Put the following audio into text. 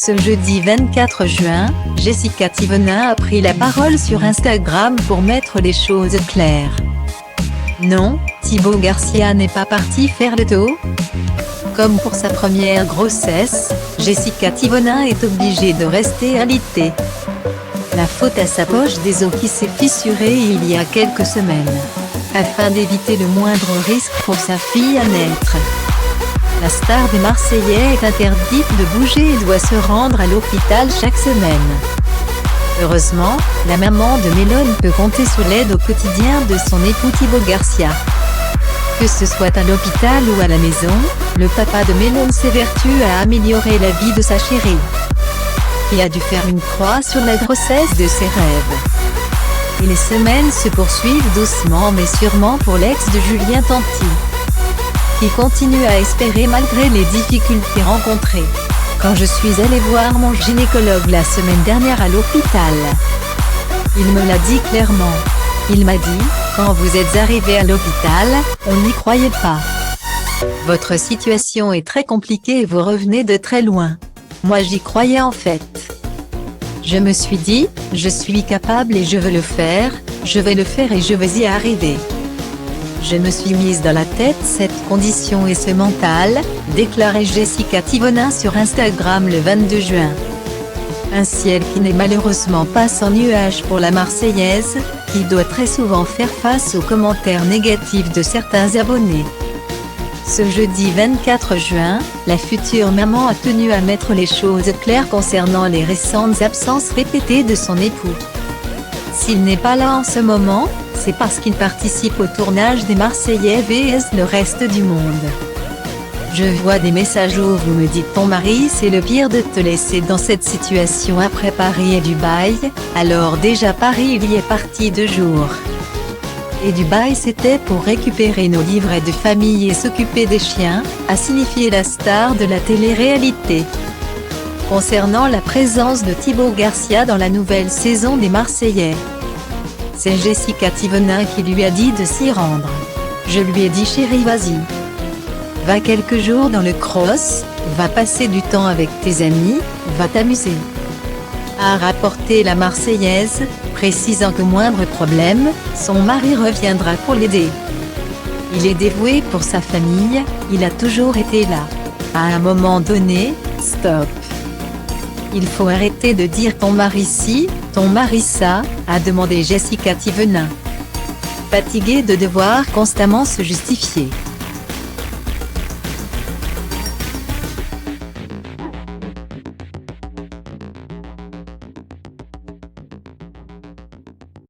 Ce jeudi 24 juin, Jessica Thivenin a pris la parole sur Instagram pour mettre les choses claires. Non, Thibaut Garcia n'est pas parti faire le tour. Comme pour sa première grossesse, Jessica Thivenin est obligée de rester alitée. La faute à sa poche des os qui s'est fissurée il y a quelques semaines, afin d'éviter le moindre risque pour sa fille à naître. La star des Marseillais est interdite de bouger et doit se rendre à l'hôpital chaque semaine. Heureusement, la maman de Mélone peut compter sur l'aide au quotidien de son époux Thibaut Garcia. Que ce soit à l'hôpital ou à la maison, le papa de Mélone s'évertue à améliorer la vie de sa chérie, qui a dû faire une croix sur la grossesse de ses rêves. Et les semaines se poursuivent doucement mais sûrement pour l'ex de Julien Tanti, qui continue à espérer malgré les difficultés rencontrées. Quand je suis allée voir mon gynécologue la semaine dernière à l'hôpital, il me l'a dit clairement. Il m'a dit, quand vous êtes arrivé à l'hôpital, on n'y croyait pas. Votre situation est très compliquée et vous revenez de très loin. Moi j'y croyais en fait. Je me suis dit, je suis capable et je veux le faire, je vais le faire et je vais y arriver. Je me suis mise dans la tête cette condition et ce mental, déclarait Jessica Thivenin sur Instagram le 22 juin. Un ciel qui n'est malheureusement pas sans nuages pour la Marseillaise, qui doit très souvent faire face aux commentaires négatifs de certains abonnés. Ce jeudi 24 juin, la future maman a tenu à mettre les choses claires concernant les récentes absences répétées de son époux. S'il n'est pas là en ce moment, c'est parce qu'il participe au tournage des Marseillais vs le reste du monde. Je vois des messages où vous me dites ton mari c'est le pire de te laisser dans cette situation après Paris et Dubaï, alors déjà Paris il y est parti 2 jours. Et Dubaï c'était pour récupérer nos livrets de famille et s'occuper des chiens, a signifié la star de la télé-réalité. Concernant la présence de Thibaut Garcia dans la nouvelle saison des Marseillais, c'est Jessica Thivenin qui lui a dit de s'y rendre. Je lui ai dit chérie vas-y. Va quelques jours dans le cross, va passer du temps avec tes amis, va t'amuser. A rapporté la Marseillaise, précisant que moindre problème, son mari reviendra pour l'aider. Il est dévoué pour sa famille, il a toujours été là. À un moment donné, stop. Il faut arrêter de dire ton mari ci, ton mari ça, a demandé Jessica Thivenin, fatiguée de devoir constamment se justifier.